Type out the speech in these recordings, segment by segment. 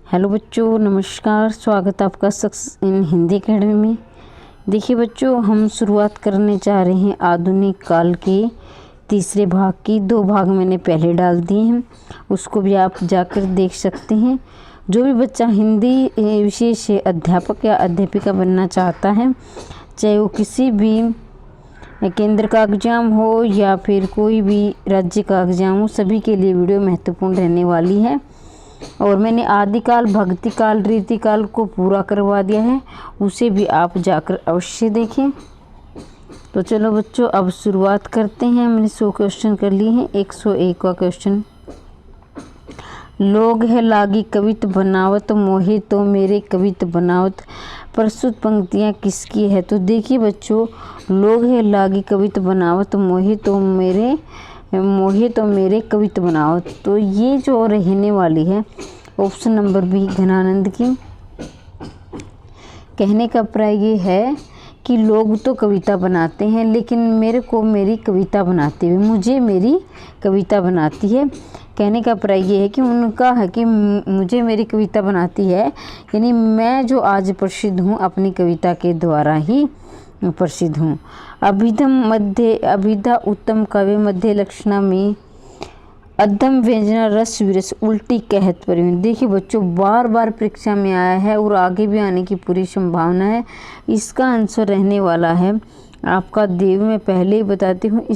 Hello बच्चों, नमस्कार। स्वागत है आपका सक्सेस इन हिंदी अकेडमी में। देखिए बच्चों, हम शुरुआत करने जा रहे हैं आधुनिक काल के तीसरे भाग की। 2 भाग मैंने पहले डाल दिए हैं, उसको भी आप जाकर देख सकते हैं। जो भी बच्चा हिंदी विषय से अध्यापक या अध्यापिका बनना चाहता है, चाहे वो किसी भी केंद्र का एग्जाम हो या फिर कोई भी राज्य का एग्जाम हो, सभी के लिए वीडियो महत्वपूर्ण रहने वाली है। और मैंने आदिकाल, भक्तिकाल, रीतिकाल को पूरा करवा दिया है, उसे भी आप जाकर अवश्य देखें। तो चलो बच्चों, अब शुरुआत करते हैं। मैंने 100 क्वेश्चन कर लिए हैं। 101वां क्वेश्चन, लोग है लागी कवित बनावत, मोहे तो मेरे कवित बनावत। प्रस्तुत पंक्तियाँ किसकी है? तो देखिए बच्चों, लोग है लागी कवित बनावत, मोहे तो मेरे कवित बनावत। तो ये जो रहने वाली है ऑप्शन नंबर बी, घनानंद की। कहने का अभिप्राय ये है कि लोग तो कविता बनाते हैं, लेकिन मेरे को मेरी कविता बनाती है, मुझे मेरी कविता बनाती है। कहने का अभिप्राय ये है कि उनका है कि मुझे मेरी कविता बनाती है, यानी मैं जो आज प्रसिद्ध हूँ अपनी कविता के द्वारा ही प्रसिद्ध हूँ। अभिधा उत्तम काव्य मध्य लक्षणा में अधम व्यंजना रस विरस उल्टी कहत परिवहन। देखिए बच्चों, बार बार परीक्षा में आया है और आगे भी आने की पूरी संभावना है। इसका आंसर रहने वाला है आपका देव। मैं पहले ही बताती हूँ,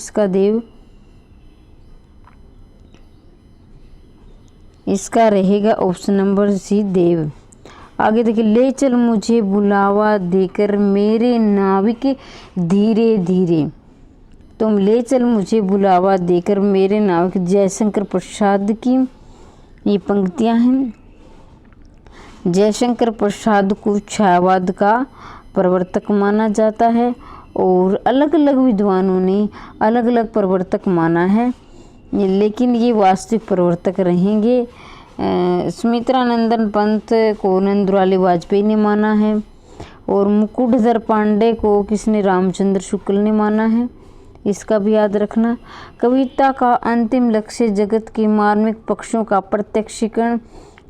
इसका रहेगा ऑप्शन नंबर सी, देव। आगे देखिए, ले चल मुझे बुलावा देकर मेरे नाविक धीरे धीरे। तुम ले चल मुझे बुलावा देकर मेरे नाविक, जयशंकर प्रसाद की ये पंक्तियां हैं। जयशंकर प्रसाद को छायावाद का प्रवर्तक माना जाता है और अलग अलग विद्वानों ने अलग अलग प्रवर्तक माना है, लेकिन ये वास्तविक प्रवर्तक रहेंगे। सुमित्रानंदन पंत को नंदुलाल वाजपेयी ने माना है और मुकुटधर पांडे को किसने? रामचंद्र शुक्ल ने माना है। इसका भी याद रखना। कविता का अंतिम लक्ष्य जगत के मार्मिक पक्षों का प्रत्यक्षीकरण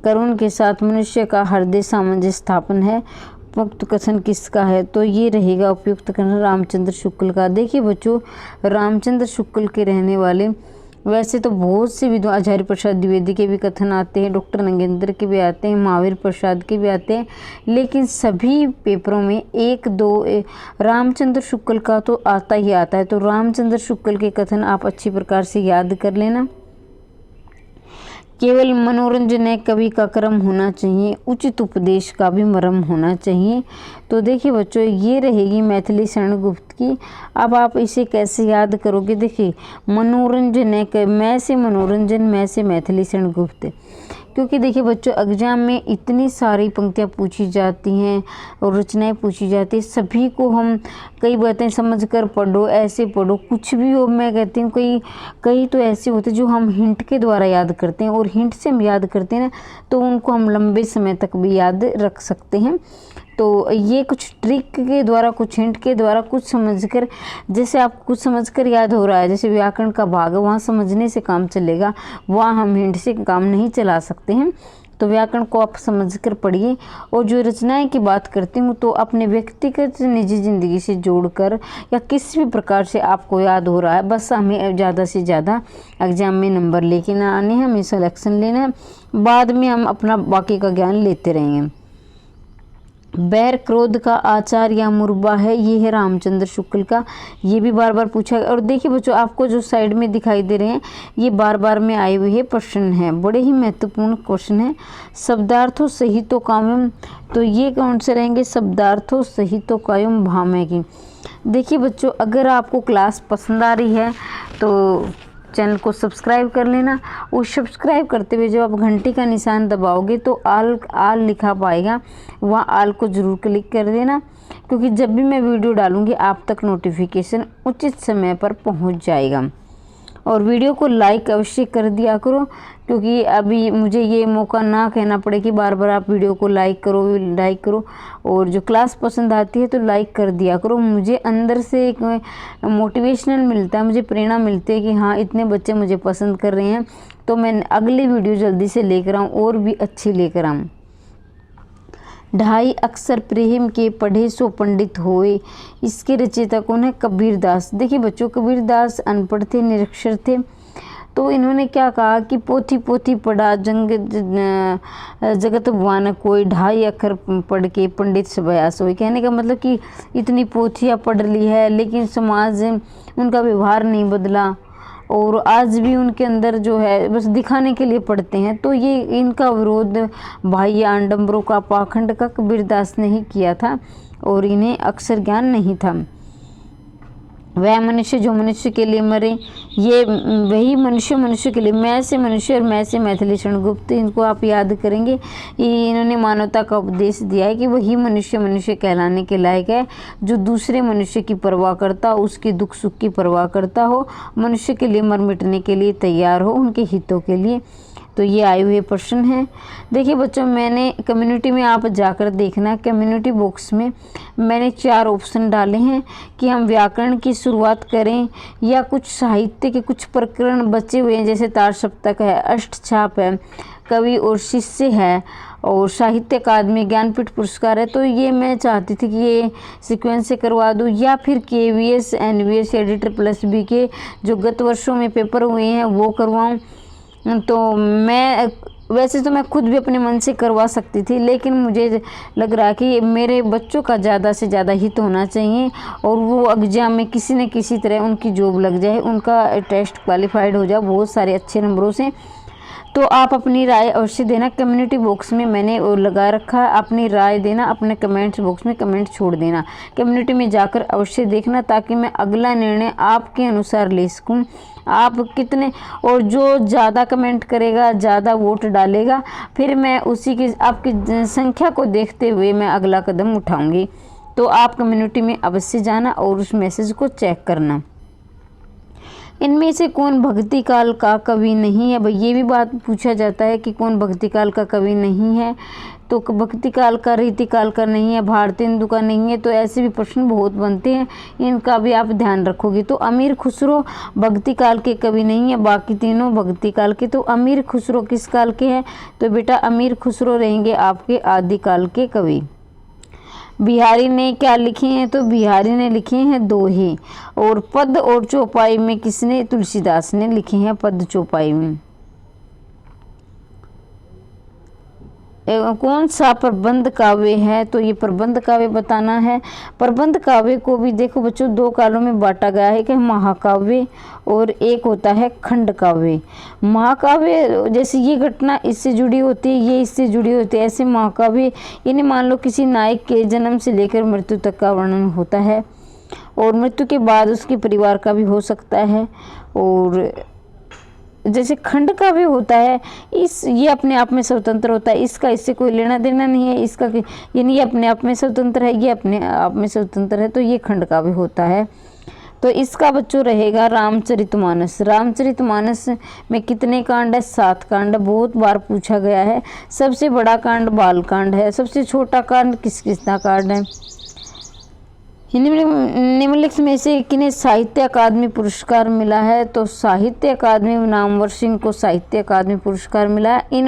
कर उनके साथ मनुष्य का हृदय सामंजस्य स्थापन है। उपयुक्त कथन किसका है? तो ये रहेगा उपयुक्त कथन रामचंद्र शुक्ल का। देखिए बच्चों, रामचंद्र शुक्ल के रहने वाले, वैसे तो बहुत से विद्वान, आचार्य प्रसाद द्विवेदी के भी कथन आते हैं, डॉक्टर नगेंद्र के भी आते हैं, महावीर प्रसाद के भी आते हैं, लेकिन सभी पेपरों में 1-2 रामचंद्र शुक्ल का तो आता ही आता है। तो रामचंद्र शुक्ल के कथन आप अच्छी प्रकार से याद कर लेना। केवल मनोरंजन है कवि का कर्म होना चाहिए, उचित उपदेश का भी मर्म होना चाहिए। तो देखिए बच्चों, ये रहेगी मैथिली शरण गुप्त की। अब आप इसे कैसे याद करोगे? देखिए, मनोरंजन है, मैं से मनोरंजन, मैं से मैथिली शरण गुप्त। क्योंकि देखिए बच्चों, एग्जाम में इतनी सारी पंक्तियाँ पूछी जाती हैं और रचनाएं पूछी जाती हैं, सभी को हम कई बातें समझ कर पढ़ो, ऐसे पढ़ो, कुछ भी हो। मैं कहती हूँ कई तो ऐसे होते जो हम हिंट के द्वारा याद करते हैं, और हिंट से हम याद करते हैं ना, तो उनको हम लंबे समय तक भी याद रख सकते हैं। तो ये कुछ ट्रिक के द्वारा, कुछ हिंट के द्वारा, कुछ समझकर, जैसे आप कुछ समझकर याद हो रहा है, जैसे व्याकरण का भाग है, वहाँ समझने से काम चलेगा, वहाँ हम हिंट से काम नहीं चला सकते हैं। तो व्याकरण को आप समझकर पढ़िए। और जो रचनाएं की बात करती हूँ, तो अपने व्यक्तिगत निजी ज़िंदगी से जोड़कर या किसी भी प्रकार से आपको याद हो रहा है, बस हमें ज़्यादा से ज़्यादा एग्जाम में नंबर लेके ना आने हैं, हमें सिलेक्शन लेना है, बाद में हम अपना बाकी का ज्ञान लेते रहेंगे। बैर क्रोध का आचार या मुरबा है, ये है रामचंद्र शुक्ल का। ये भी बार बार पूछा। और देखिए बच्चों, आपको जो साइड में दिखाई दे रहे हैं, ये बार बार में आए हुए प्रश्न हैं, बड़े ही महत्वपूर्ण क्वेश्चन हैं। शब्दार्थों सहितो काव्यम, तो ये कौन से रहेंगे? शब्दार्थों सहितो काव्यम भामह की। देखिए बच्चों, अगर आपको क्लास पसंद आ रही है तो चैनल को सब्सक्राइब कर लेना, और सब्सक्राइब करते हुए जब आप घंटी का निशान दबाओगे तो आल लिखा पाएगा, वहाँ आल को ज़रूर क्लिक कर देना, क्योंकि जब भी मैं वीडियो डालूंगी आप तक नोटिफिकेशन उचित समय पर पहुँच जाएगा। और वीडियो को लाइक अवश्य कर दिया करो, क्योंकि अभी मुझे ये मौका ना कहना पड़े कि बार बार आप वीडियो को लाइक करो। और जो क्लास पसंद आती है तो लाइक कर दिया करो। मुझे अंदर से एक मोटिवेशनल मिलता है, मुझे प्रेरणा मिलती है कि हाँ, इतने बच्चे मुझे पसंद कर रहे हैं, तो मैं अगली वीडियो जल्दी से लेकर आऊँ और भी अच्छी लेकर आऊँ। ढाई अक्षर प्रेम के पढ़े सो पंडित होए। इसके रचयिता कौन है? कबीरदास। देखिए बच्चों, कबीरदास अनपढ़ थे, निरक्षर थे, तो इन्होंने क्या कहा कि पोथी पोथी पढ़ा जगत बवान कोई, ढाई अक्षर पढ़ के पंडित सभयास होए। कहने का मतलब कि इतनी पोथियाँ पढ़ ली है लेकिन समाज उनका व्यवहार नहीं बदला और आज भी उनके अंदर जो है बस दिखाने के लिए पढ़ते हैं। तो ये इनका विरोध बाह्य आडंबरों का, पाखंड का कबीरदास ने ही किया था और इन्हें अक्षर ज्ञान नहीं था। वह मनुष्य जो मनुष्य के लिए मरे, ये वही मनुष्य मनुष्य के लिए, मैं से मनुष्य और मैं से मैथिली शरण गुप्त, इनको आप याद करेंगे। इन्होंने मानवता का उपदेश दिया है कि वही मनुष्य मनुष्य कहलाने के लायक है जो दूसरे मनुष्य की परवाह करता हो, उसके दुख सुख की परवाह करता हो, मनुष्य के लिए मर मिटने के लिए तैयार हो, उनके हितों के लिए। तो ये आए हुए प्रश्न हैं। देखिए बच्चों, मैंने कम्युनिटी में आप जाकर देखना, कम्युनिटी बॉक्स में मैंने 4 ऑप्शन डाले हैं कि हम व्याकरण की शुरुआत करें या कुछ साहित्य के कुछ प्रकरण बचे हुए हैं, जैसे तार सप्तक है, अष्टछाप है, कवि और शिष्य है और साहित्य अकादमी ज्ञानपीठ पुरस्कार है। तो ये मैं चाहती थी कि ये सीक्वेंस से करवा दूँ या फिर KVS NVS editor plus B के जो गत वर्षों में पेपर हुए हैं वो करवाऊँ। तो मैं वैसे तो मैं खुद भी अपने मन से करवा सकती थी, लेकिन मुझे लग रहा कि मेरे बच्चों का ज़्यादा से ज़्यादा हित होना चाहिए और वो एग्जाम में किसी न किसी तरह उनकी जॉब लग जाए, उनका टेस्ट क्वालिफाइड हो जाए बहुत सारे अच्छे नंबरों से। तो आप अपनी राय अवश्य देना, कम्युनिटी बॉक्स में मैंने वो लगा रखा है, अपनी राय देना, अपने कमेंट्स बॉक्स में कमेंट छोड़ देना, कम्युनिटी में जाकर अवश्य देखना ताकि मैं अगला निर्णय आपके अनुसार ले सकूँ। आप कितने और जो ज़्यादा कमेंट करेगा, ज़्यादा वोट डालेगा, फिर मैं उसी की आपकी संख्या को देखते हुए मैं अगला कदम उठाऊँगी। तो आप कम्युनिटी में अवश्य जाना और उस मैसेज को चेक करना। इनमें से कौन भक्ति काल का कवि नहीं है? भाई ये भी बात पूछा जाता है कि कौन भक्ति काल का कवि नहीं है। तो भक्ति काल का, रीति काल का नहीं है, भारतेंदु का नहीं है। तो ऐसे भी प्रश्न बहुत बनते हैं, इनका भी आप ध्यान रखोगे। तो अमीर खुसरो भक्ति काल के कवि नहीं है, बाकी तीनों भक्ति काल के। तो अमीर खुसरो किस काल के हैं? तो बेटा अमीर खुसरो रहेंगे आपके आदिकाल के कवि। बिहारी ने क्या लिखे हैं? तो बिहारी ने लिखे हैं दोहे। और पद और चौपाई में किसने? तुलसीदास ने लिखे हैं पद चौपाई में। कौन सा प्रबंध काव्य है? तो ये प्रबंध काव्य बताना है। प्रबंध काव्य को भी देखो बच्चों 2 कालों में बांटा गया है कि महाकाव्य और एक होता है खंड काव्य। महाकाव्य जैसे ये घटना इससे जुड़ी होती है, ये इससे जुड़ी होती है। ऐसे महाकाव्य यानी मान लो किसी नायक के जन्म से लेकर मृत्यु तक का वर्णन होता है और मृत्यु के बाद उसके परिवार का भी हो सकता है। और जैसे खंड का भी होता है, ये अपने आप में स्वतंत्र होता है, इसका इससे कोई लेना देना नहीं है, इसका यानी ये अपने आप में स्वतंत्र है, ये अपने आप में स्वतंत्र है। तो ये खंड का भी होता है। तो इसका बच्चों रहेगा रामचरितमानस। रामचरितमानस में कितने कांड है? 7 कांड। बहुत बार पूछा गया है। सबसे बड़ा कांड बालकांड है, सबसे छोटा कांड किसकिस्सा कांड है। निम्नलिखित में से किन्हें साहित्य अकादमी पुरस्कार मिला है? तो साहित्य अकादमी नामवर सिंह को साहित्य अकादमी पुरस्कार मिला है।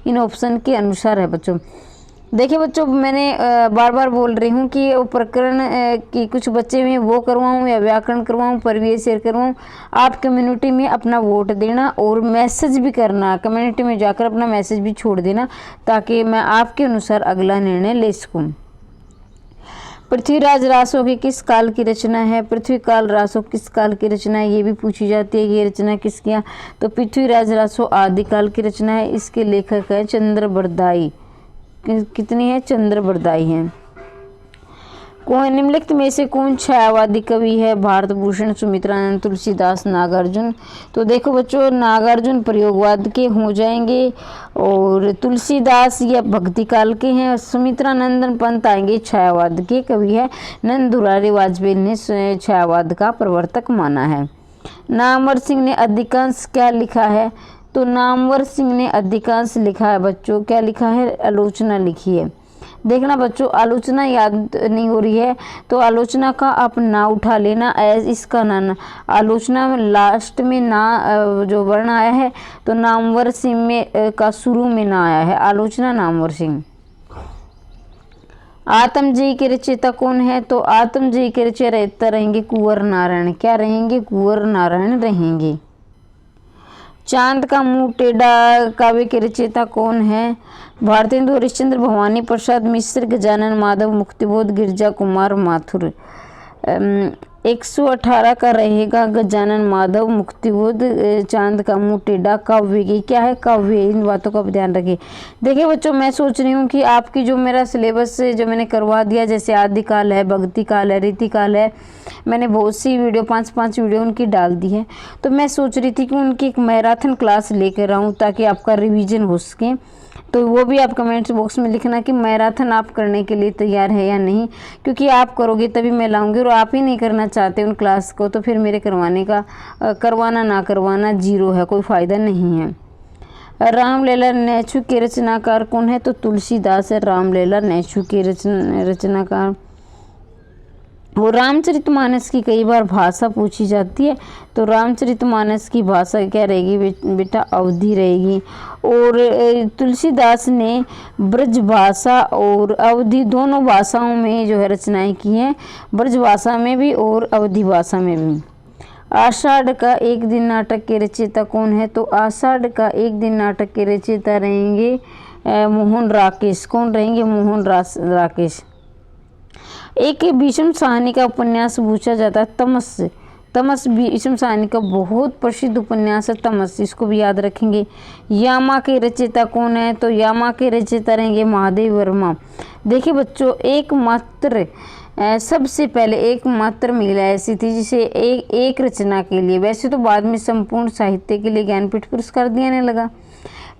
इन ऑप्शन के अनुसार है बच्चों। देखिए बच्चों, मैंने बार बार बोल रही हूँ कि वो प्रकरण की कुछ बच्चे में वो करवाऊँ या व्याकरण करवाऊँ, परिवेश शेयर करवाऊँ। आप कम्युनिटी में अपना वोट देना और मैसेज भी करना, कम्युनिटी में जाकर अपना मैसेज भी छोड़ देना ताकि मैं आपके अनुसार अगला निर्णय ले सकूँ। पृथ्वीराज रासो की किस काल की रचना है? पृथ्वी काल रासो किस काल की रचना है? ये भी पूछी जाती है, ये रचना किसकी है? तो पृथ्वीराज रासो आदिकाल की रचना है। इसके लेखक है चंद्रबरदाई। कितनी है? चंद्रबरदाई है। कौन निम्नलिखित में से कौन छायावादी कवि है? भारत भूषण, सुमित्रानंद, तुलसीदास, नागार्जुन। तो देखो बच्चों, नागार्जुन प्रयोगवाद के हो जाएंगे और तुलसीदास ये भक्ति काल के हैं। सुमित्रानंदन पंत आएंगे छायावाद के कवि है। नंद दुलारी वाजपेयी ने छायावाद का प्रवर्तक माना है। नामवर सिंह ने अधिकांश क्या लिखा है? तो नामवर सिंह ने अधिकांश लिखा है बच्चों, क्या लिखा है? आलोचना लिखी है। देखना बच्चों, आलोचना याद नहीं हो रही है तो आलोचना का आप ना उठा लेना, एज इसका ना आलोचना में लास्ट में ना जो वर्ण आया है तो नामवर सिंह में का शुरू में ना आया है, आलोचना नामवर सिंह। आत्मजयी के रचयिता कौन है? तो आत्मजयी के रचयिता रहेंगे कुंवर नारायण। क्या रहेंगे? कुंवर नारायण रहेंगे। चांद का मुंह टेढ़ा काव्य के रचयिता कौन है? भारतेंदु हरिश्चंद्र, भवानी प्रसाद मिश्र, गजानन माधव, मुक्तिबोध, गिरजा कुमार माथुर। 118 का रहेगा गजानन माधव, मुक्तिबोध, चांद का मुंह टेढ़ा काव्य की क्या है? काव्य। इन बातों का ध्यान रखिए। देखिए बच्चों, मैं सोच रही हूँ कि आपकी जो मेरा सिलेबस जो मैंने करवा दिया, जैसे आदिकाल है, भक्ति काल है, रीतिकाल है, मैंने बहुत सी वीडियो 5-5 वीडियो उनकी डाल दी है। तो मैं सोच रही थी कि उनकी एक मैराथन क्लास लेकर आऊँ ताकि आपका रिवीजन हो सके। तो वो भी आप कमेंट्स बॉक्स में लिखना कि मैराथन आप करने के लिए तैयार है या नहीं, क्योंकि आप करोगे तभी मैं लाऊंगी, और आप ही नहीं करना चाहते उन क्लास को तो फिर मेरे करवाना ना करवाना जीरो है, कोई फ़ायदा नहीं है। रामलीला नैच्छू के रचनाकार कौन है? तो तुलसीदास है रामलीला नैच्छू के रचनाकार। वो रामचरितमानस की कई बार भाषा पूछी जाती है, तो रामचरितमानस की भाषा क्या रहेगी बेटा? अवधी रहेगी। और तुलसीदास ने ब्रज भाषा और अवधी दोनों भाषाओं में जो है रचनाएं की हैं, ब्रज भाषा में भी और अवधी भाषा में भी। आषाढ़ का एक दिन नाटक के रचयिता कौन है? तो आषाढ़ का एक दिन नाटक के रचयिता रहेंगे मोहन राकेश। कौन रहेंगे? मोहन राकेश। एक भीष्म साहनी का उपन्यास पूछा जाता है, तमस। तमस भीष्म साहनी का बहुत प्रसिद्ध उपन्यास है तमस, इसको भी याद रखेंगे। यामा के रचयिता कौन है? तो यामा के रचयिता रहेंगे महादेव वर्मा। देखिए बच्चों, एकमात्र सबसे पहले एकमात्र महिला ऐसी थी जिसे एक रचना के लिए, वैसे तो बाद में संपूर्ण साहित्य के लिए ज्ञानपीठ पुरस्कार दिया लगा,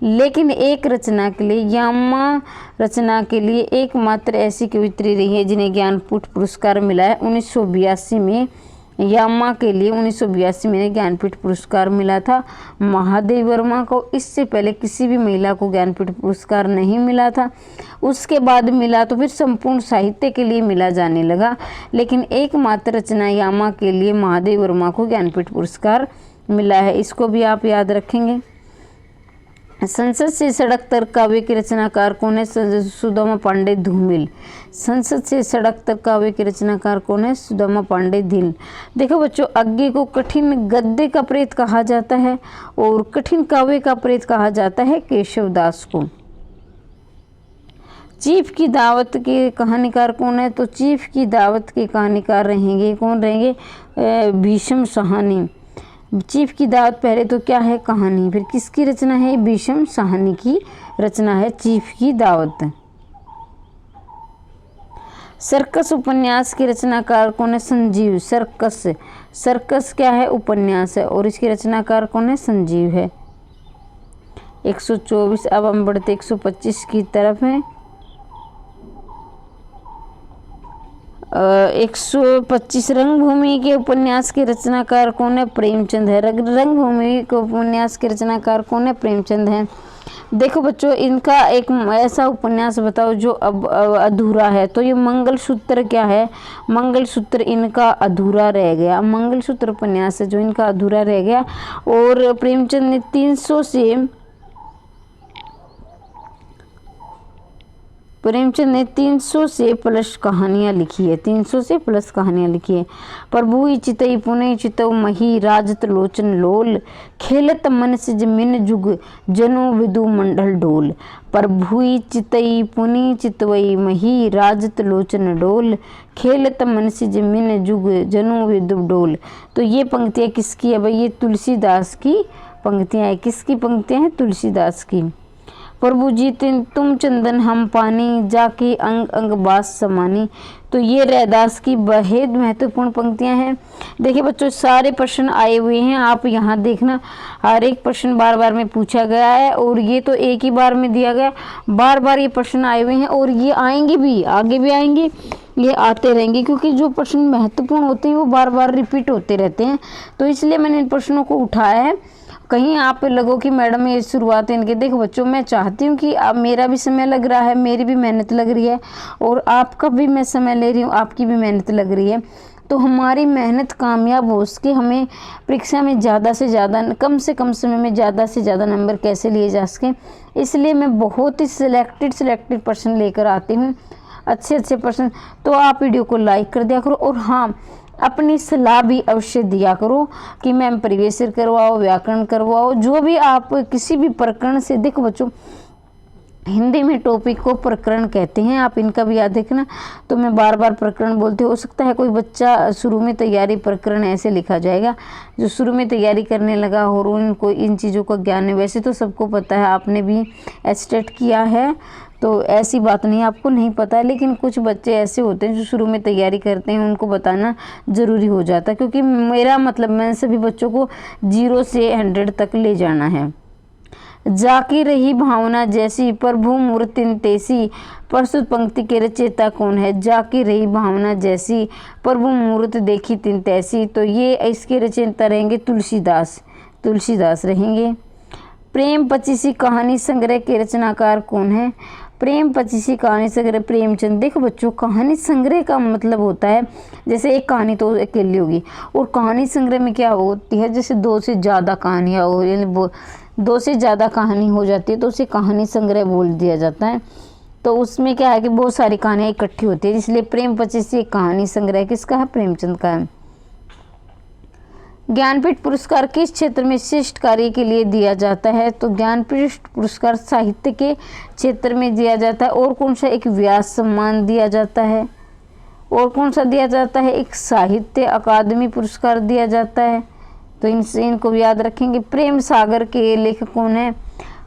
लेकिन एक रचना के लिए, यामा रचना के लिए एकमात्र ऐसी कवित्री रही है जिन्हें ज्ञानपीठ पुरस्कार मिला है 1982 में। यामा के लिए 1982 में ज्ञानपीठ पुरस्कार मिला था महादेव वर्मा को। इससे पहले किसी भी महिला को ज्ञानपीठ पुरस्कार नहीं मिला था। उसके बाद मिला तो फिर संपूर्ण साहित्य के लिए मिला जाने लगा, लेकिन एकमात्र रचना यामा के लिए महादेव वर्मा को ज्ञानपीठ पुरस्कार मिला है, इसको भी आप याद रखेंगे। संसद से सड़क तक काव्य के रचनाकार कौन है? सुदामा पांडे धूमिल। संसद से सड़क तक काव्य के रचनाकार कौन है? सुदामा पांडे धूमिल। देखो बच्चों, अग्नि को कठिन गद्य का प्रेत कहा जाता है और कठिन काव्य का प्रेत कहा जाता है केशव दास को। चीफ की दावत के कहानीकार कौन है? तो चीफ की दावत के कहानीकार रहेंगे, कौन रहेंगे? भीष्म साहनी। चीफ की दावत पहले तो क्या है? कहानी। फिर किसकी रचना है? भीष्म साहनी की रचना है चीफ की दावत। सर्कस उपन्यास के रचनाकार कौन है? संजीव। सर्कस, सर्कस क्या है? उपन्यास है, और इसके रचनाकार कौन है? संजीव है। 124। अब हम बढ़ते 125 की तरफ है। 125 रंगभूमि के उपन्यास के रचनाकार कौन है? प्रेमचंद है। रंगभूमि के उपन्यास के रचनाकार कौन है? प्रेमचंद है। देखो बच्चों, इनका एक ऐसा उपन्यास बताओ जो अब अधूरा है, तो ये मंगलसूत्र क्या है? मंगलसूत्र इनका अधूरा रह गया। मंगलसूत्र उपन्यास है जो इनका अधूरा रह गया। और प्रेमचंद ने 300 से प्लस कहानियाँ लिखी है। 300 से प्लस कहानियाँ लिखी है। प्रभु चितई पुने चितव मही राजत लोचन लोल, खेलत मन से जमिन जुग जनो विदु मंडल डोल। प्रभु चितई पुनि चितवई मही राजत लोचन डोल, खेलत मन से जमिन जुग जनो विदु डोल। तो ये पंक्तियाँ किसकी है भाई? ये तुलसीदास की पंक्तियाँ है। किसकी पंक्तियाँ हैं? तुलसीदास की। प्रभु जी तुम चंदन हम पानी, जाके अंग अंग बास समानी। तो ये रैदास की बेहद महत्वपूर्ण पंक्तियां हैं। देखिए बच्चों, सारे प्रश्न आए हुए हैं, आप यहाँ देखना, हर एक प्रश्न बार बार में पूछा गया है, और ये तो एक ही बार में दिया गया, बार बार ये प्रश्न आए हुए हैं, और ये आएंगे भी, आगे भी आएंगे, ये आते रहेंगे, क्योंकि जो प्रश्न महत्वपूर्ण होते हैं वो बार बार रिपीट होते रहते हैं। तो इसलिए मैंने इन प्रश्नों को उठाया है। कहीं आप लगो कि मैडम ये शुरुआत इनके, देखो बच्चों, मैं चाहती हूँ कि अब मेरा भी समय लग रहा है, मेरी भी मेहनत लग रही है, और आपका भी मैं समय ले रही हूँ, आपकी भी मेहनत लग रही है। तो हमारी मेहनत कामयाब हो सके, हमें परीक्षा में ज़्यादा से ज़्यादा, कम से कम समय में ज़्यादा से ज़्यादा नंबर कैसे लिए जा सकें, इसलिए मैं बहुत ही सिलेक्टेड प्रश्न लेकर आती हूँ। अच्छे प्रश्न, तो आप वीडियो को लाइक कर दिया करो। और हाँ, अपनी सलाह भी अवश्य दिया करो कि मैम प्रीवियस ईयर करवाओ, व्याकरण करवाओ, जो भी आप किसी भी प्रकरण से। देखो बच्चों, हिंदी में टॉपिक को प्रकरण कहते हैं, आप इनका भी याद रखना। तो मैं बार बार प्रकरण बोलते, हो सकता है कोई बच्चा शुरू में तैयारी प्रकरण ऐसे लिखा जाएगा जो शुरू में तैयारी करने लगा हो और उनको इन चीज़ों का ज्ञान है। वैसे तो सबको पता है, आपने भी एस्टेट किया है, तो ऐसी बात नहीं आपको नहीं पता है, लेकिन कुछ बच्चे ऐसे होते हैं जो शुरू में तैयारी करते हैं, उनको बताना ज़रूरी हो जाता है। क्योंकि मेरा मतलब, मैं सभी बच्चों को 0 से 100 तक ले जाना है। जाकी रही भावना जैसी प्रभु मूर्ति तैसी, प्रस्तुत पंक्ति के रचयिता कौन है? जाकी रही भावना जैसी प्रभु मूर्ति देखी तिन तैसी, तो ये इसके रचयिता रहेंगे तुलसीदास, तुलसीदास रहेंगे। प्रेम पचीसी कहानी संग्रह के रचनाकार कौन है? प्रेम पचीसी कहानी संग्रह प्रेमचंद। देखो बच्चों, कहानी संग्रह का मतलब होता है, जैसे एक कहानी तो अकेली होगी, और कहानी संग्रह में क्या होती है, जैसे 2 से ज़्यादा कहानियाँ हो, यानी 2 से ज़्यादा कहानी हो जाती है तो उसे कहानी संग्रह बोल दिया जाता है। तो उसमें क्या है कि बहुत सारी कहानियाँ इकट्ठी होती है, इसलिए प्रेम पचीसी कहानी संग्रह किसका है? प्रेमचंद का है। ज्ञानपीठ पुरस्कार किस क्षेत्र में श्रेष्ठ कार्य के लिए दिया जाता है? तो ज्ञानपीठ पुरस्कार साहित्य के क्षेत्र में दिया जाता है। और कौन सा? एक व्यास सम्मान दिया जाता है। और कौन सा दिया जाता है? एक साहित्य अकादमी पुरस्कार दिया जाता है। तो इनको भी याद रखेंगे। प्रेम सागर के लेखक कौन है?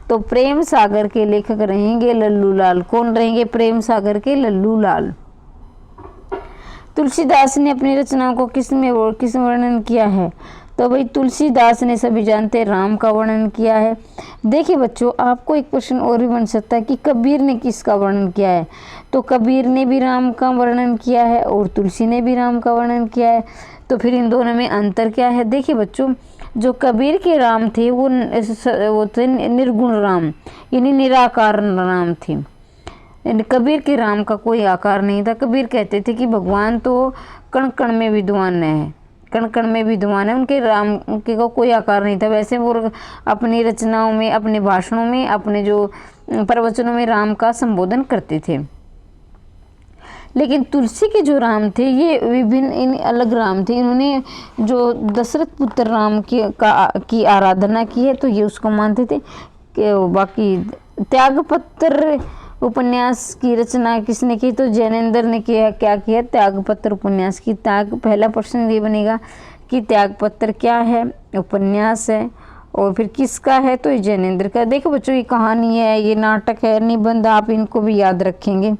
तो प्रेम सागर के लेखक रहेंगे लल्लू लाल। कौन रहेंगे? प्रेम सागर के लल्लू लाल। तुलसीदास ने अपनी रचनाओं को किस वर्णन किया है? तो भाई तुलसीदास ने, सभी जानते हैं, राम का वर्णन किया है। देखिए बच्चों, आपको एक प्रश्न और भी बन सकता है कि कबीर ने किसका वर्णन किया है? तो कबीर ने भी राम का वर्णन किया है और तुलसी ने भी राम का वर्णन किया है। तो फिर इन दोनों में अंतर क्या है? देखिए बच्चों, जो कबीर के राम थे वो थे निर्गुण राम, यानी निराकार राम थे। कबीर के राम का कोई आकार नहीं था। कबीर कहते थे कि भगवान तो कण कण में विद्वान है, कण कण में विद्वान है, उनके राम के को कोई आकार नहीं था। वैसे वो अपनी रचनाओं में, अपने भाषणों में, अपने जो प्रवचनों में राम का संबोधन करते थे। लेकिन तुलसी के जो राम थे ये विभिन्न, इन अलग राम थे। इन्होंने जो दशरथ पुत्र राम की आराधना की है तो ये उसको मानते थे। कि बाकी त्यागपत्र उपन्यास की रचना किसने की? तो जैनेन्द्र ने किया। क्या किया? त्यागपत्र उपन्यास की। पहला प्रश्न ये बनेगा कि त्यागपत्र क्या है? उपन्यास है। और फिर किसका है? तो ये जैनेन्द्र का। देखो बच्चों, ये कहानी है, ये नाटक है, निबंध, आप इनको भी याद रखेंगे।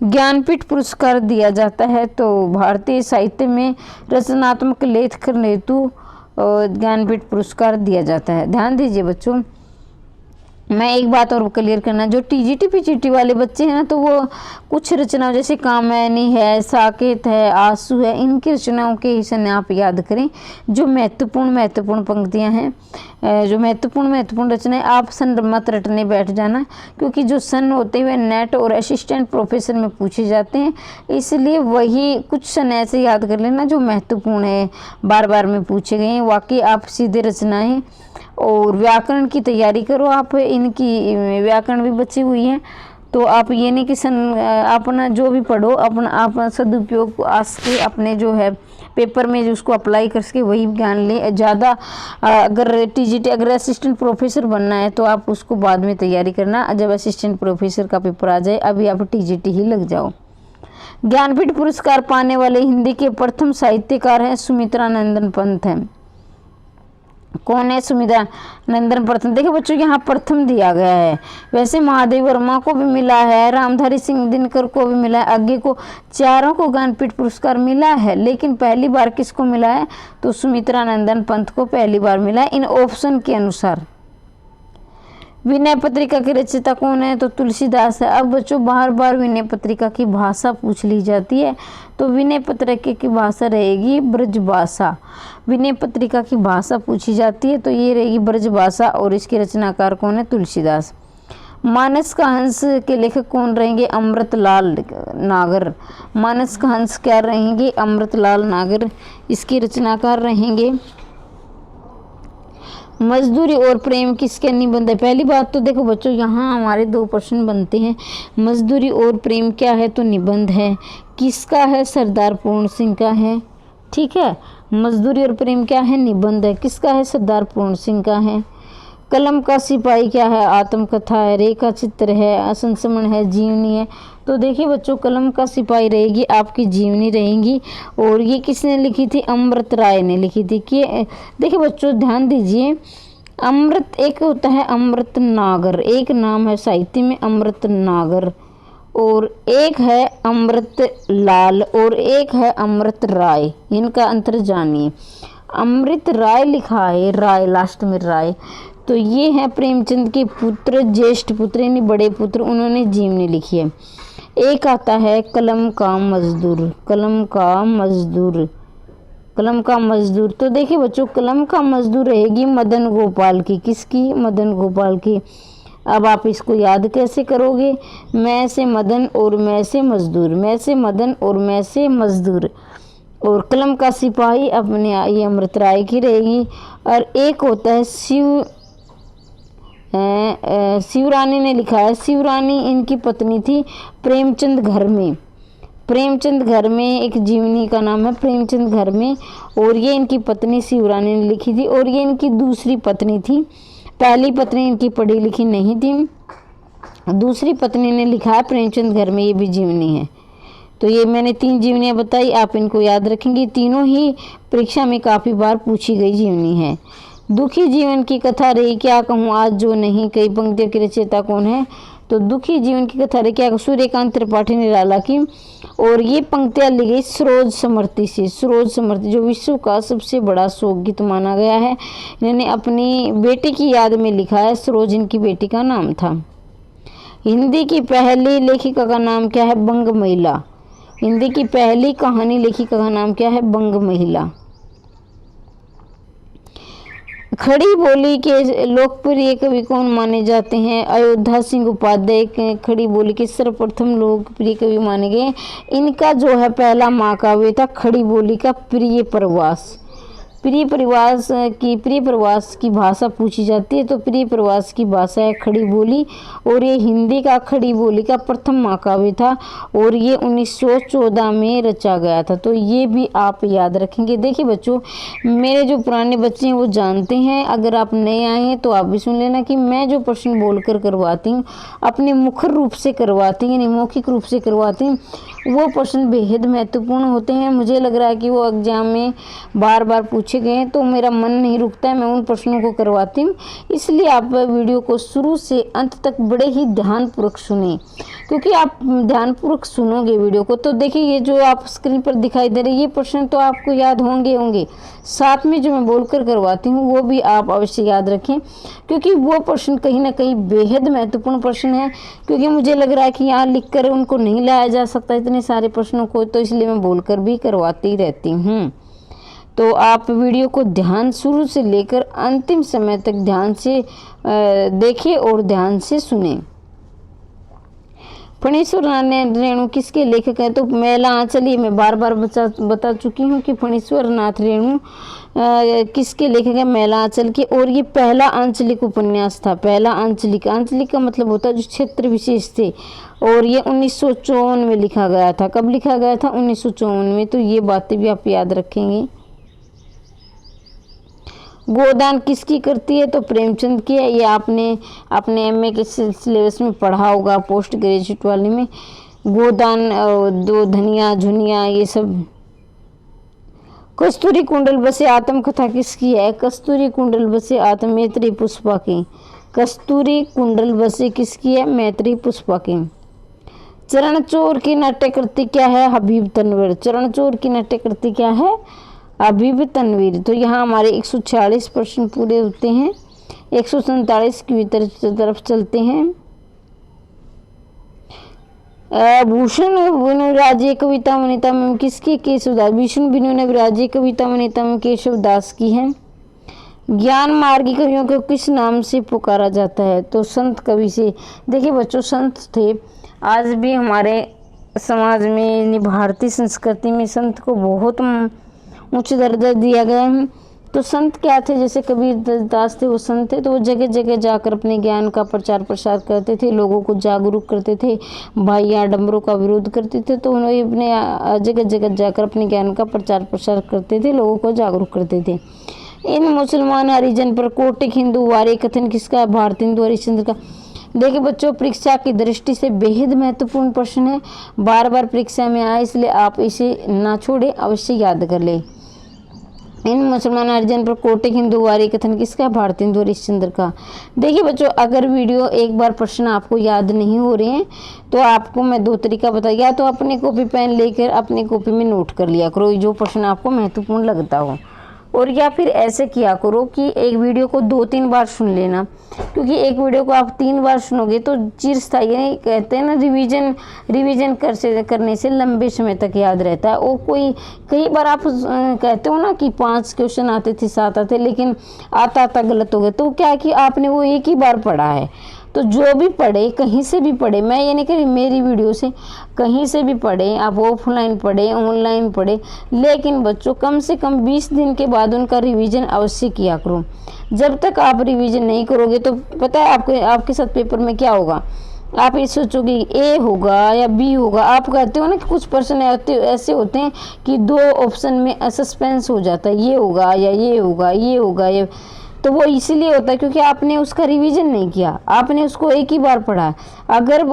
ज्ञानपीठ पुरस्कार दिया जाता है तो भारतीय साहित्य में रचनात्मक लेखक हेतु ज्ञानपीठ पुरस्कार दिया जाता है। ध्यान दीजिए बच्चों, मैं एक बात और क्लियर करना, जो टीजीटी पीजीटी वाले बच्चे हैं ना, तो वो कुछ रचनाओं जैसे कामयानी है, साकेत है, आंसू है, इनकी रचनाओं के हिस्से आप याद करें। जो महत्वपूर्ण पंक्तियां हैं, जो महत्वपूर्ण रचनाएं, आप सन मत रटने बैठ जाना, क्योंकि जो सन होते हुए नेट और असिस्टेंट प्रोफेसर में पूछे जाते हैं, इसलिए वही कुछ सन ऐसे याद कर लेना जो महत्वपूर्ण है, बार बार में पूछे गए हैं। वाकई आप सीधे रचनाएं और व्याकरण की तैयारी करो। आप इनकी व्याकरण भी बची हुई है, तो आप ये नहीं कि अपना जो भी पढ़ो अपना सदुपयोग आज के अपने जो है पेपर में जो उसको अप्लाई करके वही ज्ञान ले। ज़्यादा अगर टीजीटी, अगर असिस्टेंट प्रोफेसर बनना है तो आप उसको बाद में तैयारी करना, जब असिस्टेंट प्रोफेसर का पेपर आ जाए। अभी आप टीजीटी ही लग जाओ। ज्ञानपीठ पुरस्कार पाने वाले हिंदी के प्रथम साहित्यकार हैं सुमित्रा नंदन पंत हैं। कौन है? सुमित्रा नंदन प्रथम। देखो बच्चों, यहाँ प्रथम दिया गया है। वैसे महादेव वर्मा को भी मिला है, रामधारी सिंह दिनकर को भी मिला है, आगे को चारों को ज्ञानपीठ पुरस्कार मिला है, लेकिन पहली बार किसको मिला है? तो सुमित्रा नंदन पंत को पहली बार मिला है इन ऑप्शन के अनुसार। विनय पत्रिका की रचयिता कौन है? तो तुलसीदास है। अब बच्चों, बार बार विनय पत्रिका की भाषा पूछ ली जाती है, तो विनय पत्रिका की भाषा रहेगी ब्रजभाषा। विनय पत्रिका की भाषा पूछी जाती है तो ये रहेगी ब्रजभाषा, और इसके रचनाकार कौन है? तुलसीदास। मानस का हंस के लेखक कौन रहेंगे? अमृतलाल नागर। मानस का हंस क्या रहेंगे? अमृतलाल नागर। इसके रचनाकार रहेंगे मजदूरी और प्रेम किसके निबंध है? पहली बात तो देखो बच्चों, यहाँ हमारे 2 प्रश्न बनते हैं। मजदूरी और प्रेम क्या है? तो निबंध है। किसका है? सरदार पूर्ण सिंह का है। ठीक है, मजदूरी और प्रेम क्या है? निबंध है। किसका है? सरदार पूर्ण सिंह का है। कलम का सिपाही क्या है? आत्मकथा है, रेखा चित्र है, असंस्मरण है, जीवनी है। तो देखिए बच्चों, कलम का सिपाही रहेगी आपकी जीवनी रहेगी। और ये किसने लिखी थी? अमृत राय ने लिखी थी। कि देखिए बच्चों ध्यान दीजिए, अमृत एक होता है अमृत नागर, एक नाम है साहित्य में अमृत नागर, और एक है अमृत लाल और एक है अमृत राय। इनका अंतर जानिए। अमृत राय लिखा है, राय लास्ट में राय, तो ये है प्रेमचंद के पुत्र, ज्येष्ठ पुत्र यानी बड़े पुत्र, उन्होंने जीवनी लिखी है। एक आता है कलम का मजदूर, कलम का मजदूर, कलम का मजदूर। तो देखिए बच्चों, कलम का मजदूर रहेगी मदन गोपाल की। किसकी? मदन गोपाल की। अब आप इसको याद कैसे करोगे? मैं से मदन और मैं से मजदूर, मैं से मदन और मैं से मजदूर। और कलम का सिपाही अपने ये अमृत राय की रहेगी। और एक होता है शिवरानी ने लिखा है। शिवरानी इनकी पत्नी थी प्रेमचंद घर में। प्रेमचंद घर में एक जीवनी का नाम है प्रेमचंद घर में, और ये इनकी पत्नी शिवरानी ने लिखी थी। और ये इनकी दूसरी पत्नी थी, पहली पत्नी इनकी पढ़ी लिखी नहीं थी, दूसरी पत्नी ने लिखा है प्रेमचंद घर में, ये भी जीवनी है। तो ये मैंने 3 जीवनियाँ बताई, आप इनको याद रखेंगे। तीनों ही परीक्षा में काफ़ी बार पूछी गई जीवनी है। दुखी जीवन की कथा रही क्या कहूँ आज जो नहीं, कई पंक्तियों की रचयिता कौन है? तो दुखी जीवन की कथा रही क्या, सूर्यकांत त्रिपाठी निराला की। और ये पंक्तियाँ ली गई सरोज समर्ति से। सरोज समर्ति जो विश्व का सबसे बड़ा शोक गीत माना गया है, इन्होंने अपनी बेटी की याद में लिखा है। सरोज इनकी बेटी का नाम था। हिंदी की पहली लेखिका का नाम क्या है? बंग महिला। हिंदी की पहली कहानी लेखिका का नाम क्या है? बंग महिला। खड़ी बोली के लोकप्रिय कवि कौन माने जाते हैं? अयोध्या सिंह उपाध्याय खड़ी बोली के सर्वप्रथम लोकप्रिय कवि माने गए। इनका जो है पहला महाकाव्य था खड़ी बोली का प्रिय प्रवास। प्रिय प्रवास की भाषा पूछी जाती है, तो प्रिय प्रवास की भाषा है खड़ी बोली। और ये हिंदी का खड़ी बोली का प्रथम महाकाव्य था, और ये 1914 में रचा गया था। तो ये भी आप याद रखेंगे। देखिए बच्चों, मेरे जो पुराने बच्चे हैं वो जानते हैं, अगर आप नए आए हैं तो आप भी सुन लेना कि मैं जो प्रश्न बोलकर करवाती हूँ अपने मुखर रूप से करवाती हूँ, यानी मौखिक रूप से करवाती हूँ। वो प्रश्न बेहद महत्वपूर्ण होते हैं। मुझे लग रहा है कि वो एग्जाम में बार बार पूछे गए हैं, तो मेरा मन नहीं रुकता है, मैं उन प्रश्नों को करवाती हूँ। इसलिए आप वीडियो को शुरू से अंत तक बड़े ही ध्यानपूर्वक सुनें, क्योंकि आप ध्यानपूर्वक सुनोगे वीडियो को तो देखिए ये जो आप स्क्रीन पर दिखाई दे रहे ये प्रश्न तो आपको याद होंगे, साथ में जो मैं बोलकर करवाती हूँ वो भी आप अवश्य याद रखें, क्योंकि वो प्रश्न कहीं ना कहीं बेहद महत्वपूर्ण प्रश्न है। क्योंकि मुझे लग रहा है कि यहाँ लिख कर उनको नहीं लाया जा सकता इतने सारे प्रश्नों को, तो इसलिए मैं बोलकर भी करवाती रहती हूँ। तो आप वीडियो को ध्यान शुरू से लेकर अंतिम समय तक ध्यान से देखें और ध्यान से सुने। फणीश्वर नाथ रेणु किसके लेखक हैं? तो मैला आंचल, ये मैं बार बार बता चुकी हूँ कि फणीश्वर नाथ रेणु किसके लेखक हैं? मैला आंचल के। और ये पहला आंचलिक उपन्यास था। पहला आंचलिक, आंचलिक का मतलब होता है जो क्षेत्र विशेष थे, और ये 1954 में लिखा गया था। कब लिखा गया था? 1954 में। तो ये बातें भी आप याद रखेंगे। गोदान किसकी करती है? तो प्रेमचंद की है। ये आपने अपने एमए के सिलेबस में पढ़ा होगा, पोस्ट ग्रेजुएट वाले में। गोदान, दो धनिया झुनिया, ये सब। कस्तूरी कुंडल बसे आत्मकथा किसकी है? कस्तूरी कुंडल बसे आत्म मैत्री पुष्पा की। कस्तूरी कुंडल बसे किसकी है? मैत्री पुष्पा की। चरणचोर की नाट्यकृति क्या है? हबीब तनवीर। चरणचोर की नाट्यकृति क्या है? हबीब तनवीर। तो यहाँ हमारे 146 प्रश्न पूरे होते हैं। 147 की तरफ चलते हैं। भूषण विराजे कविता वनिता में किसकी? केशवदास। भूषण विराजे कविता वनिता में केशवदास की है। ज्ञान मार्गी कवियों को किस नाम से पुकारा जाता है? तो संत कवि से। देखिए बच्चों, संत थे, आज भी हमारे समाज में, भारतीय संस्कृति में संत को बहुत उच्च दर्जा दिया गया है। तो संत क्या थे, जैसे कबीर दास थे, वो संत थे, तो वो जगह जगह जाकर अपने ज्ञान का प्रचार प्रसार करते थे, लोगों को जागरूक करते थे, भाई आडम्बरों का विरोध करते थे। तो उन्होंने अपने जगह जगह जाकर अपने ज्ञान का प्रचार प्रसार करते थे, लोगों को जागरूक करते थे। इन मुसलमान हरिजन पर कौटिक हिंदूवादी कथन किसका है? भारत हिंदू हरिश्चंद्र का। देखिए बच्चों, परीक्षा की दृष्टि से बेहद महत्वपूर्ण प्रश्न है, बार बार परीक्षा में आए, इसलिए आप इसे ना छोड़े, अवश्य याद कर ले। इन मुसलमान हरिजन पर कौटिक हिंदूवादी कथन किसका? भारत हिंदू हरिश्चंद्र का। देखिए बच्चों, अगर वीडियो एक बार प्रश्न आपको याद नहीं हो रहे हैं तो आपको मैं 2 तरीका बताया, या तो अपने कॉपी पेन लेकर अपनी कॉपी में नोट कर लिया करो जो प्रश्न आपको महत्वपूर्ण लगता हो, और या फिर ऐसे किया करो कि एक वीडियो को 2-3 बार सुन लेना, क्योंकि एक वीडियो को आप 3 बार सुनोगे तो चिरस्थायी, कहते हैं ना, रिवीजन करने से लंबे समय तक याद रहता है। और कई बार आप कहते हो ना कि 5 क्वेश्चन आते थे, 7 आते, लेकिन आता गलत हो गया, तो क्या कि आपने वो एक ही बार पढ़ा है। तो जो भी पढ़े, कहीं से भी पढ़े, मैं ये नहीं कह रही मेरी वीडियो से, कहीं से भी पढ़े, आप ऑफलाइन पढ़े, ऑनलाइन पढ़े, लेकिन बच्चों कम से कम 20 दिन के बाद उनका रिवीजन अवश्य किया करो। जब तक आप रिवीजन नहीं करोगे तो पता है आपके साथ पेपर में क्या होगा, आप ये सोचोगे ए होगा या बी होगा। आप कहते हो ना कि कुछ पर्सन ऐसे होते हैं कि 2 ऑप्शन में सस्पेंस हो जाता है, ये होगा या ये होगा, ये होगा ये, तो वो इसीलिए होता है क्योंकि आपने उसका रिवीजन नहीं किया, आपने उसको एक ही बार पढ़ा। अगर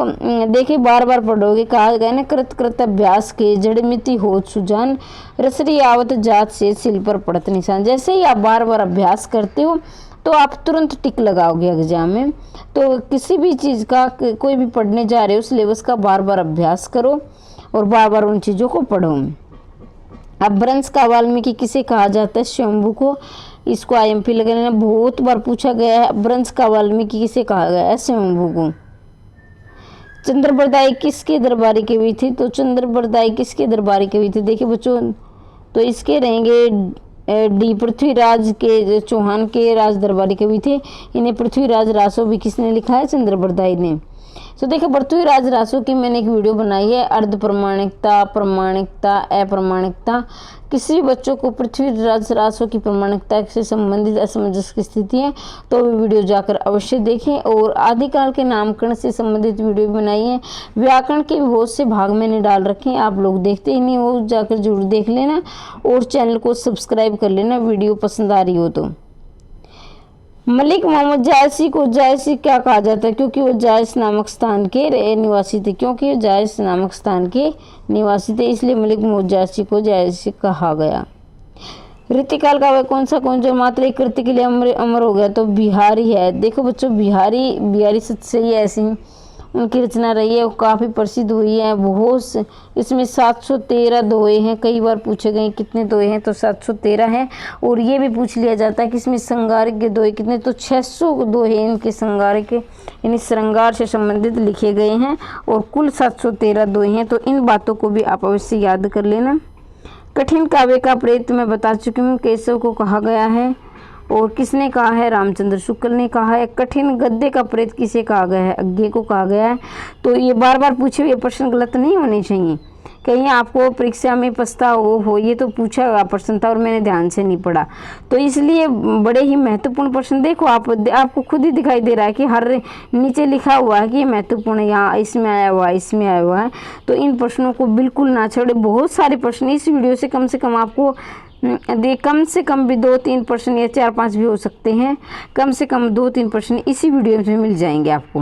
देखिए बार बार पढ़ोगे, कहा गया ना, कृत कृत अभ्यास के जड़ मिति होत सुजान, रसरी आवत जात से सिल पर पड़त निशान। जैसे ही आप बार बार अभ्यास करते हो तो आप तुरंत टिक लगाओगे एग्जाम में। तो किसी भी चीज़ का, कोई भी पढ़ने जा रहे हो सिलेबस का, बार बार अभ्यास करो और बार बार उन चीज़ों को पढ़ो। अब भ्रंश का वाल्मीकि किसे कहा जाता है? स्वयंभू को। इसको IMP लगा लेना, बहुत बार पूछा गया है। भ्रंश का वाल्मीकि किसे कहा गया है? स्वयंभू को। चंद्रबरदाई किसके दरबारी कवि थे? तो चंद्रबरदाई किसके दरबारी कवि थे? देखिए बच्चों, तो इसके रहेंगे डी, पृथ्वीराज के चौहान के राज दरबारी कवि थे। इन्हें पृथ्वीराज रासो भी किसने लिखा है? चंद्रबरदाई ने। तो देखिए पृथ्वीराज रासो की मैंने एक वीडियो बनाई है, अर्ध प्रमाणिकता, प्रमाणिकता, अप्रमाणिकता। किसी भी बच्चों को पृथ्वीराज रासो की प्रमाणिकता से संबंधित असमंजस की स्थिति है तो वो वीडियो जाकर अवश्य देखें। और आदिकाल के नामकरण से संबंधित वीडियो भी बनाई है, व्याकरण के बहुत से भाग मैंने डाल रखे हैं, आप लोग देखते ही नहीं हो, जाकर जरूर देख लेना और चैनल को सब्सक्राइब कर लेना वीडियो पसंद आ रही हो तो। मलिक मोहम्मद जायसी को जायसी क्या कहा जाता है? क्योंकि वो जायस नामक स्थान के निवासी थे, क्योंकि वो जायस नामक स्थान के निवासी थे, इसलिए मलिक मोहम्मद जायसी को जायसी कहा गया। ऋतिकाल का वह कौन जो मात्र एक कृति के लिए अमर हो गया? तो बिहारी है। देखो बच्चों, बिहारी सही ऐसी उनकी रचना रही है, वो काफ़ी प्रसिद्ध हुई है। बहुत इसमें 713 दोहे हैं, कई बार पूछे गए कितने दोहे हैं, तो 713 है। और ये भी पूछ लिया जाता है कि इसमें श्रृंगारिक के दोहे कितने, तो 600 दोहे इनके श्रृंगारिक यानी श्रृंगार से संबंधित लिखे गए हैं और कुल 713 दोहे हैं। तो इन बातों को भी आप अवश्य याद कर लेना। कठिन काव्य का प्रेत मैं बता चुकी हूँ, केशव को कहा गया है और किसने कहा है? रामचंद्र शुक्ल ने कहा है। कठिन गद्य का प्रेत किसे कहा गया है? अज्ञे को कहा गया है। तो ये बार बार पूछे हुए प्रश्न गलत नहीं होने चाहिए, कहीं आपको परीक्षा में पछताओ हो, ये तो पूछा हुआ प्रश्न था और मैंने ध्यान से नहीं पढ़ा, तो इसलिए बड़े ही महत्वपूर्ण प्रश्न। देखो आपको खुद ही दिखाई दे रहा है कि हर नीचे लिखा हुआ है कि ये महत्वपूर्ण है, यहाँ इसमें आया हुआ है, इसमें आया हुआ है। तो इन प्रश्नों को बिल्कुल ना छोड़े। बहुत सारे प्रश्न इस वीडियो से कम आपको कम से कम भी 2-3 प्रश्न या 4-5 भी हो सकते हैं, कम से कम 2-3 प्रश्न इसी वीडियो में मिल जाएंगे आपको।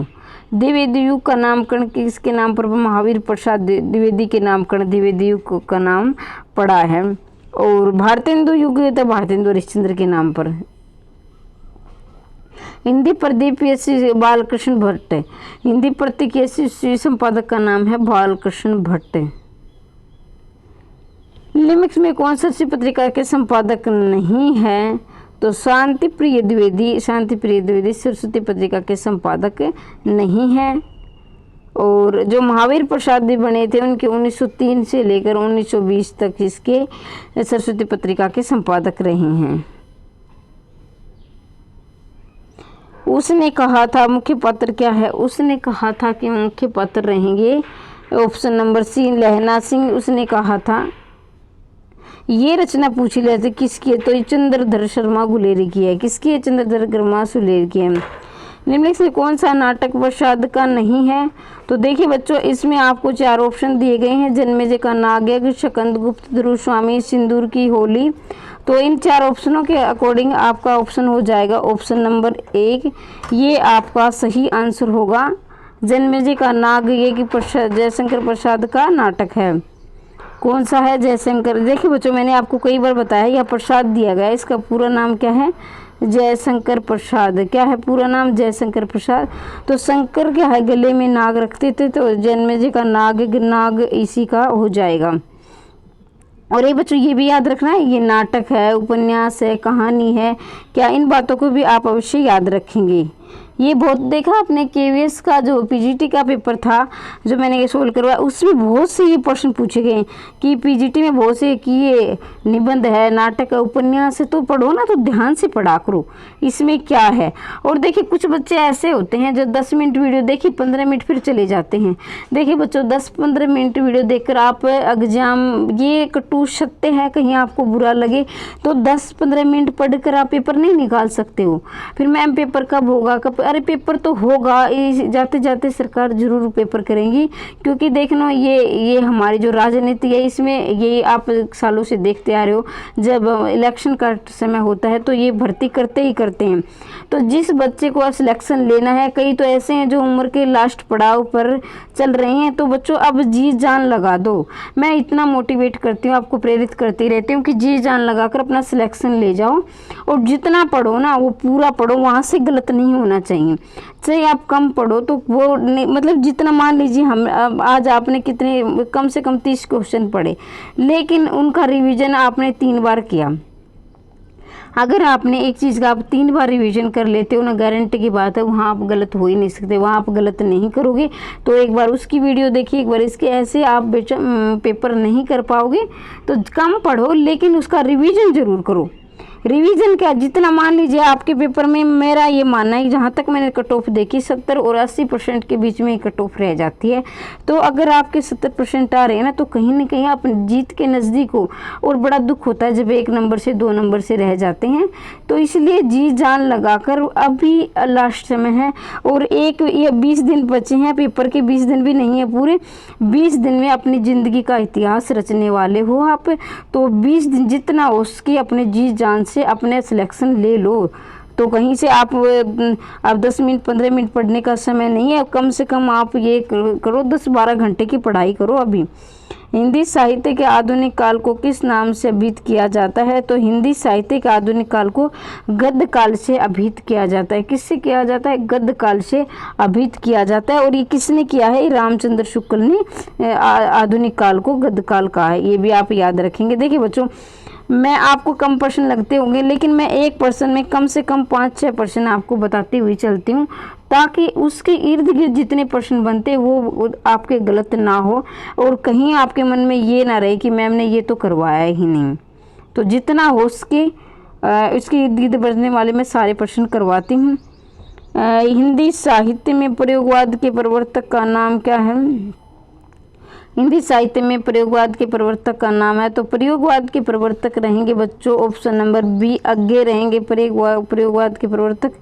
द्विवेदी युग का नामकरण किसके नाम पर? महावीर प्रसाद द्विवेदी के नामकरण द्विवेदी युग का नाम पड़ा है। और भारतेंदु युग तो भारतेंदु हरिश्चंद्र के नाम पर। हिंदी प्रदीप यशी बालकृष्ण भट्ट। हिंदी प्रतीक यशी संपादक का नाम है बालकृष्ण भट्ट। लिमिक्स में कौन सा पत्रिका के संपादक नहीं है? तो शांति प्रिय द्विवेदी सरस्वती पत्रिका के संपादक नहीं है। और जो महावीर प्रसाद भी बने थे उनके 1903 से लेकर 1920 तक इसके सरस्वती पत्रिका के संपादक रहे हैं। उसने कहा था मुख्य पात्र क्या है? उसने कहा था कि मुख्य पात्र रहेंगे ऑप्शन नंबर सी लहना सिंह। उसने कहा था ये रचना पूछी जाती है किसकी है, तो ये चंद्रधर शर्मा गुलेरी की है। किसकी है? चंद्रधर शर्मा गुलेरी की है। निम्नलिखित में कौन सा नाटक प्रसाद का नहीं है? तो देखिए बच्चों, इसमें आपको 4 ऑप्शन दिए गए हैं। जन्मेजय का नागयज्ञ, शकंद गुप्त, ध्रुव स्वामी, सिंदूर की होली। तो इन 4 ऑप्शनों के अकॉर्डिंग आपका ऑप्शन हो जाएगा ऑप्शन नंबर 1, ये आपका सही आंसर होगा। जन्मेजय का नागयज्ञ जयशंकर प्रसाद का नाटक है। कौन सा है? जयशंकर। देखिए बच्चों, मैंने आपको कई बार बताया यह प्रसाद दिया गया है, इसका पूरा नाम क्या है? जयशंकर प्रसाद। क्या है पूरा नाम? जयशंकर प्रसाद। तो शंकर क्या है, गले में नाग रखते थे, तो जन्मेजय का नाग इसी का हो जाएगा। और ये बच्चों ये भी याद रखना है, ये नाटक है, उपन्यास है, कहानी है, क्या इन बातों को भी आप अवश्य याद रखेंगे। ये बहुत देखा आपने केवीएस का जो पीजीटी का पेपर था जो मैंने ये सोल्व करवाया, उसमें बहुत से ये प्रश्न पूछे गए कि पीजीटी में बहुत से कि ये निबंध है, नाटक है, उपन्यास है, तो पढ़ो ना, तो ध्यान से पढ़ा करो इसमें क्या है। और देखिए कुछ बच्चे ऐसे होते हैं जो 10 मिनट वीडियो देखिए 15 मिनट फिर चले जाते हैं। देखिए बच्चों, 10-15 मिनट वीडियो देखकर आप एग्जाम, ये कटु सत्य है, कहीं आपको बुरा लगे तो 10-15 मिनट पढ़कर आप पेपर नहीं निकाल सकते हो। फिर मैम पेपर कब होगा, कब? अरे पेपर तो होगा, जाते जाते सरकार जरूर पेपर करेंगी, क्योंकि देखना ये हमारी जो राजनीति है इसमें ये आप सालों से देखते आ रहे हो, जब इलेक्शन का समय होता है तो ये भर्ती करते ही करते हैं। तो जिस बच्चे को सिलेक्शन लेना है, कई तो ऐसे हैं जो उम्र के लास्ट पड़ाव पर चल रहे हैं, तो बच्चों अब जी जान लगा दो। मैं इतना मोटिवेट करती हूँ, आपको प्रेरित करती रहती हूँ कि जी जान लगाकर अपना सिलेक्शन ले जाओ, और जितना पढ़ो ना वो पूरा पढ़ो, वहाँ से गलत नहीं होना चाहिए। चाहे आप कम पढ़ो तो वो मतलब जितना, मान लीजिए हम आज आपने कितने कम से कम 30 क्वेश्चन पढ़े, लेकिन उनका रिवीजन आपने 3 बार किया। अगर आपने एक चीज़ का आप 3 बार रिवीजन कर लेते हो ना, गारंटी की बात है वहाँ आप गलत हो ही नहीं सकते, वहाँ आप गलत नहीं करोगे। तो एक बार उसकी वीडियो देखिए, एक बार इसके, ऐसे आप पेपर नहीं कर पाओगे। तो कम पढ़ो लेकिन उसका रिवीजन ज़रूर करो। रिवीजन क्या, जितना मान लीजिए आपके पेपर में, मेरा ये मानना है जहाँ तक मैंने कट ऑफ देखी 70 और 80% के बीच में कट ऑफ रह जाती है। तो अगर आपके 70% आ रहे हैं ना, तो कहीं ना कहीं आप जीत के नज़दीक हो। और बड़ा दुख होता है जब 1 नंबर से 2 नंबर से रह जाते हैं। तो इसलिए जी जान लगाकर, अभी लास्ट समय है और ये 20 दिन बचे हैं, पेपर के 20 दिन भी नहीं है पूरे। 20 दिन में अपनी ज़िंदगी का इतिहास रचने वाले हो आप। तो 20 दिन जितना हो उसकी अपने जी जान से अपने सिलेक्शन ले लो। तो कहीं से आप 10 मिनट 15 मिनट पढ़ने का समय नहीं है, कम से कम आप ये करो 10-12 घंटे की पढ़ाई करो। अभी हिंदी साहित्य के आधुनिक काल को किस नाम से अभिहित किया जाता है? तो हिंदी साहित्य के आधुनिक काल को गद्य काल से अभिहित किया जाता है। किससे किया जाता है? गद्य काल से अभिहित किया जाता है। और ये किसने किया है? रामचंद्र शुक्ल ने आधुनिक काल को गद्य काल कहा है। ये भी आप याद रखेंगे। देखिए बच्चों, मैं आपको कम प्रश्न लगते होंगे, लेकिन मैं एक पर्सन में कम से कम 5-6 प्रश्न आपको बताती हुई चलती हूँ, ताकि उसके इर्द गिर्द जितने प्रश्न बनते वो आपके गलत ना हो, और कहीं आपके मन में ये ना रहे कि मैम ने ये तो करवाया ही नहीं। तो जितना हो सके उसके इर्द गिर्द बजने वाले मैं सारे प्रश्न करवाती हूँ। हिंदी साहित्य में प्रयोगवाद के प्रवर्तक का नाम क्या है? हिंदी साहित्य में प्रयोगवाद के प्रवर्तक का नाम है, तो प्रयोगवाद के प्रवर्तक रहेंगे बच्चों ऑप्शन नंबर बी, अज्ञे रहेंगे प्रयोगवाद के प्रवर्तक।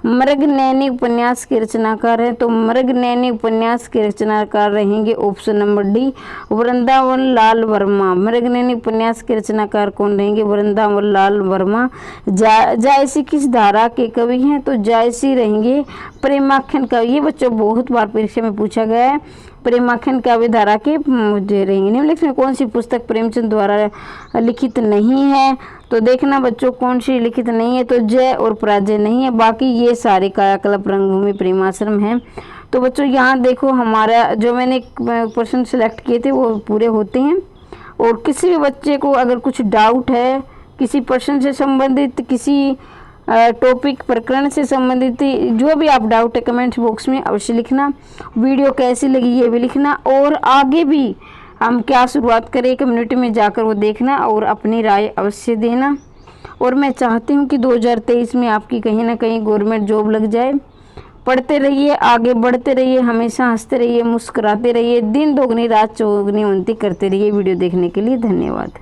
मृगनयनी उपन्यास के रचनाकार हैं, तो मृगनयनी उपन्यास के रचनाकार रहेंगे option number D, Vrindavan Lal Verma. Mriganayani उपन्यास के रचनाकार कौन रहेंगे? वृंदावन लाल वर्मा। जायसी किस धारा के कवि हैं? तो जायसी रहेंगे प्रेमाख्यान कवि। ये बच्चों बहुत बार परीक्षा में पूछा गया है। प्रेमाख्यान काव्य धारा के मुद्दे रहेंगे। निम्नलिखित में कौन सी पुस्तक प्रेमचंद द्वारा लिखित नहीं है? तो देखना बच्चों कौन सी लिखित नहीं है, तो जय और पराजय नहीं है, बाकी ये सारे कायाकल्प, रंगभूमि, प्रेमाश्रम हैं। तो बच्चों यहाँ देखो, हमारा जो मैंने प्रश्न सेलेक्ट किए थे वो पूरे होते हैं। और किसी भी बच्चे को अगर कुछ डाउट है किसी प्रश्न से संबंधित, किसी टॉपिक प्रकरण से संबंधित, जो भी आप डाउट है कमेंट बॉक्स में अवश्य लिखना। वीडियो कैसी लगी ये भी लिखना, और आगे भी हम क्या शुरुआत करें कम्युनिटी में जाकर वो देखना और अपनी राय अवश्य देना। और मैं चाहती हूँ कि 2023 में आपकी कहीं ना कहीं गवर्नमेंट जॉब लग जाए। पढ़ते रहिए, आगे बढ़ते रहिए, हमेशा हंसते रहिए, मुस्कुराते रहिए, दिन दोगुनी रात चौगुनी उन्नति करते रहिए। वीडियो देखने के लिए धन्यवाद।